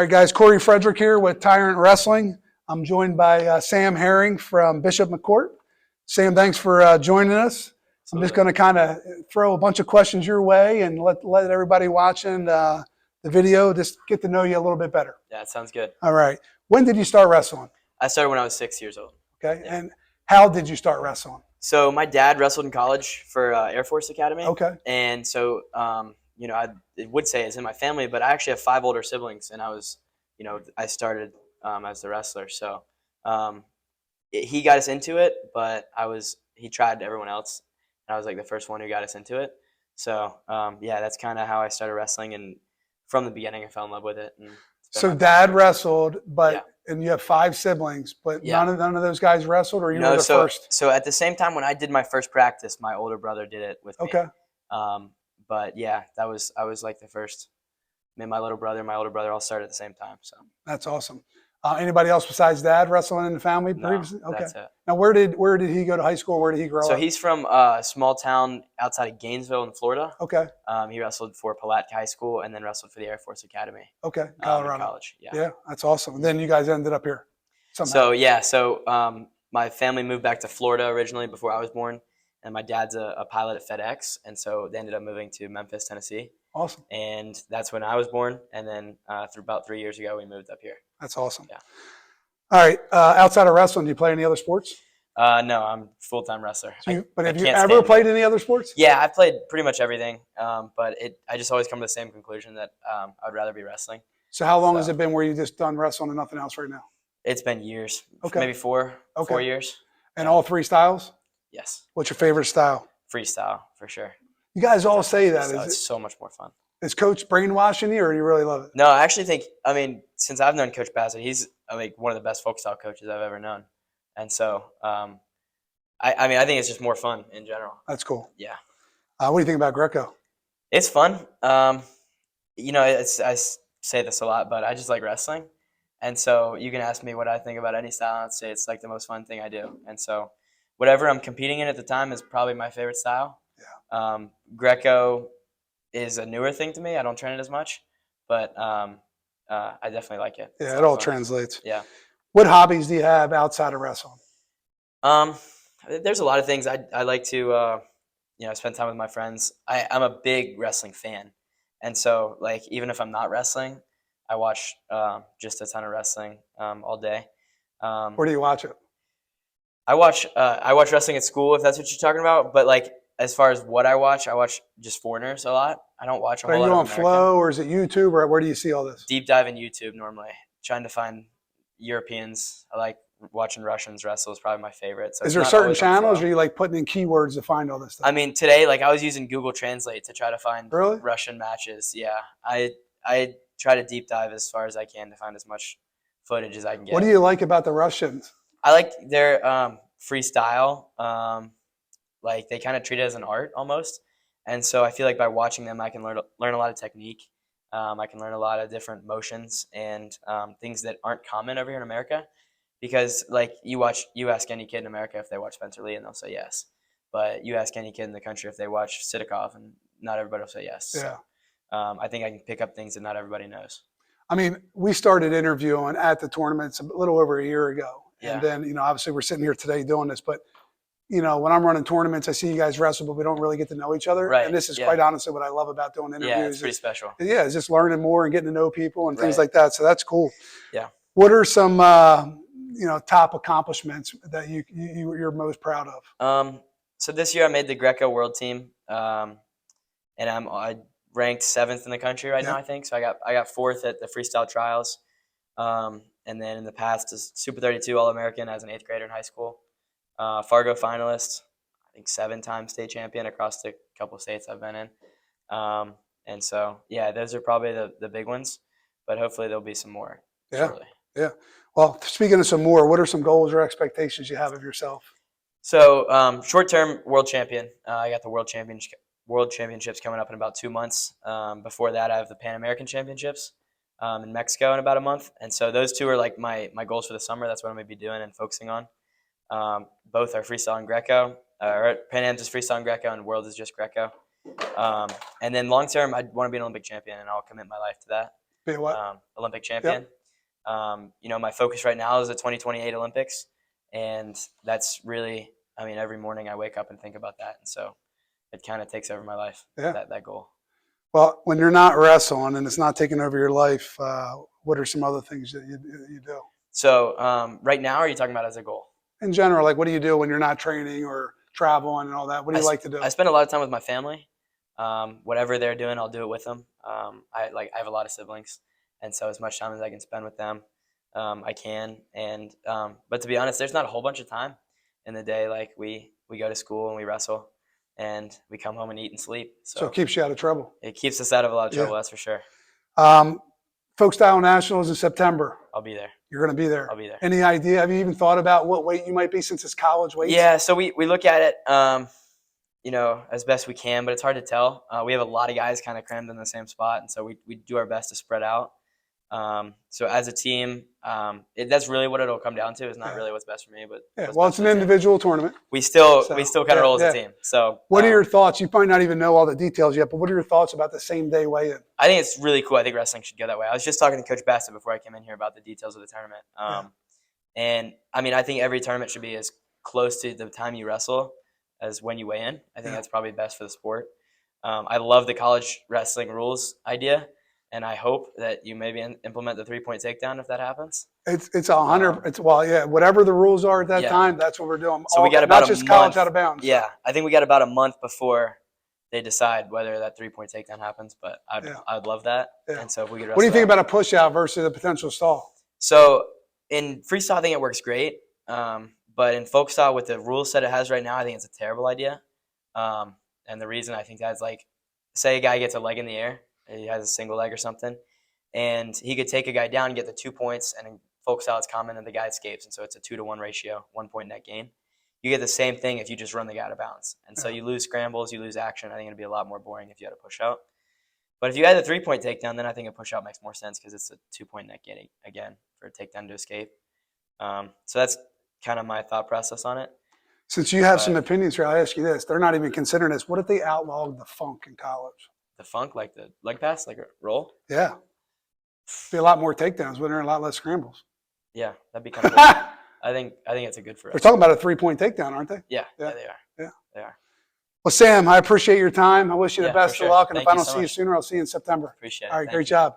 All right, guys, Corey Frederick here with Tyrant Wrestling. I'm joined by Sam Herring from Bishop McCort. Sam, thanks for joining us. I'm just going to kind of throw a bunch of questions your way and let everybody watching the video just get to know you a little bit better. Yeah, it sounds good. All right. When did you start wrestling? I started when I was 6 years old. Okay. Yeah. And how did you start wrestling? So my dad wrestled in college for Air Force Academy. Okay. And so, I would say it's in my family, but I actually have 5 older siblings, and I started as the wrestler. So he got us into it, but he tried everyone else, and I was like the first one who got us into it. So that's kind of how I started wrestling, and from the beginning I fell in love with it. And so dad wrestled, and you have 5 siblings, but none of those guys wrestled, or you were the first? So at the same time when I did my first practice, my older brother did it with me. Okay. But yeah, I was like the first. Me and my older brother all started at the same time. So that's awesome. Anybody else besides dad wrestling in the family previously? Okay. That's it. Now, where did he go to high school? Where did he grow up? So he's from a small town outside of Gainesville in Florida. Okay. He wrestled for Pulaski High School and then wrestled for the Air Force Academy. Okay, Colorado. In college. Yeah, that's awesome. And then you guys ended up here somehow. So my family moved back to Florida originally before I was born, and my dad's a pilot at FedEx, and so they ended up moving to Memphis, Tennessee. Awesome. And that's when I was born, and then through about 3 years ago, we moved up here. That's awesome. Yeah. All right. Outside of wrestling, do you play any other sports? No, I'm a full-time wrestler. But have you ever played any other sports? Yeah, I've played pretty much everything, but I just always come to the same conclusion that I'd rather be wrestling. So how long has it been where you just done wrestling and nothing else right now? It's been years. Okay. Maybe 4 years. And all 3 styles? Yes. What's your favorite style? Freestyle, for sure. You guys all say that. It's so much more fun. Is Coach brainwashing you, or do you really love it? No, I actually think, since I've known Coach Bassett, he's one of the best folk style coaches I've ever known. And so, I think it's just more fun in general. That's cool. Yeah. What do you think about Greco? It's fun. I say this a lot, but I just like wrestling. And so you can ask me what I think about any style, and I'd say it's like the most fun thing I do. And so whatever I'm competing in at the time is probably my favorite style. Yeah. Greco is a newer thing to me. I don't train it as much, but I definitely like it. Yeah, it all translates. Yeah. What hobbies do you have outside of wrestling? There's a lot of things. I like to spend time with my friends. I'm a big wrestling fan, and so even if I'm not wrestling, I watch just a ton of wrestling all day. Where do you watch it? I watch wrestling at school, if that's what you're talking about. But as far as what I watch just foreigners a lot. I don't watch a whole lot of American. Are you on Flow, or is it YouTube, or where do you see all this? Deep dive in YouTube normally. Trying to find Europeans. I like watching Russians wrestle is probably my favorite. So is there certain channels, or are you putting in keywords to find all this stuff? Today, I was using Google Translate to try to find Really? Russian matches. Yeah, I try to deep dive as far as I can to find as much footage as I can get. What do you like about the Russians? I like their freestyle. They kind of treat it as an art almost, and so I feel like by watching them, I can learn a lot of technique. I can learn a lot of different motions and things that aren't common over here in America. Because you ask any kid in America if they watch Spencer Lee, and they'll say yes. But you ask any kid in the country if they watch Sidakov, and not everybody will say yes. Yeah. So, I think I can pick up things that not everybody knows. We started interviewing at the tournaments a little over a year ago. Yeah. And then, obviously we're sitting here today doing this, but when I'm running tournaments, I see you guys wrestle, but we don't really get to know each other. Right. And this is quite honestly what I love about doing interviews. Yeah, it's pretty special. Yeah, it's just learning more and getting to know people and things like that. So that's cool. Yeah. What are some top accomplishments that you're most proud of? So this year I made the Greco World Team, and I ranked 7th in the country right now, I think. So I got 4th at the freestyle trials, and then in the past is Super 32 All-American as an 8th grader in high school, Fargo finalist, I think 7-time state champion across the couple of states I've been in, and so those are probably the big ones, but hopefully there'll be some more shortly. Yeah. Well, speaking of some more, what are some goals or expectations you have of yourself? So, short-term world champion. I got the world championships coming up in about 2 months. Before that, I have the Pan American Championships in Mexico in about a month. And so those 2 are my goals for the summer. That's what I'm going to be doing and focusing on. Both are freestyle and Greco. Pan Am's is freestyle and Greco, and World is just Greco. And then long-term, I want to be an Olympic champion, and I'll commit my life to that. Be a what? Olympic champion. My focus right now is the 2028 Olympics, and that's really, every morning I wake up and think about that, and so it kind of takes over my life. Yeah. That goal. Well, when you're not wrestling and it's not taking over your life, what are some other things that you do? So right now, are you talking about as a goal? In general, like what do you do when you're not training or traveling and all that? What do you like to do? I spend a lot of time with my family. Whatever they're doing, I'll do it with them. I have a lot of siblings, and so as much time as I can spend with them, I can. And but to be honest, there's not a whole bunch of time in the day. Like we go to school and we wrestle, and we come home and eat and sleep. So it keeps you out of trouble. It keeps us out of a lot of trouble, that's for sure. Folkstyle Nationals in September. I'll be there. You're going to be there. I'll be there. Any idea? Have you even thought about what weight you might be since it's college weight? Yeah, so we look at it, as best we can, but it's hard to tell. We have a lot of guys kind of crammed in the same spot, and so we do our best to spread out. So as a team, that's really what it'll come down to. Is not really what's best for me, but it's an individual tournament. We still kind of roll as a team. So what are your thoughts? You might not even know all the details yet, but what are your thoughts about the same day weigh-in? I think it's really cool. I think wrestling should go that way. I was just talking to Coach Bassett before I came in here about the details of the tournament. And I think every tournament should be as close to the time you wrestle as when you weigh in. I think that's probably best for the sport. I love the college wrestling rules idea. And I hope that you maybe implement the 3-point takedown if that happens. It's 100. Whatever the rules are at that time, that's what we're doing. So we got about not just college out of bounds. Yeah, I think we got about a month before they decide whether that 3-point takedown happens. But I'd love that. Yeah. And so if we could. What do you think about a push out versus a potential stall? So in freestyle, I think it works great. But in folk style, with the rule set it has right now, I think it's a terrible idea. And the reason I think that's say a guy gets a leg in the air. He has a single leg or something, and he could take a guy down and get the 2 points, and in folk style it's common and the guy escapes, and so it's a 2-to-1 ratio, 1 point net gain. You get the same thing if you just run the guy out of bounds, and so you lose scrambles, you lose action. I think it'd be a lot more boring if you had a push out. But if you had the 3-point takedown, then I think a push out makes more sense because it's a 2-point net gain again for a takedown to escape. So that's kind of my thought process on it. Since you have some opinions here, I'll ask you this. They're not even considering this. What if they outlawed the funk in college? The funk, like the leg pass, like a roll? Yeah. Be a lot more takedowns, wouldn't there? A lot less scrambles. Yeah, that'd be kind of cool. I think it's a good for us. They're talking about a 3-point takedown, aren't they? Yeah, they are. Yeah. They are. Well, Sam, I appreciate your time. I wish you the best of luck. And if I don't see you sooner, I'll see you in September. Appreciate it. All right, great job.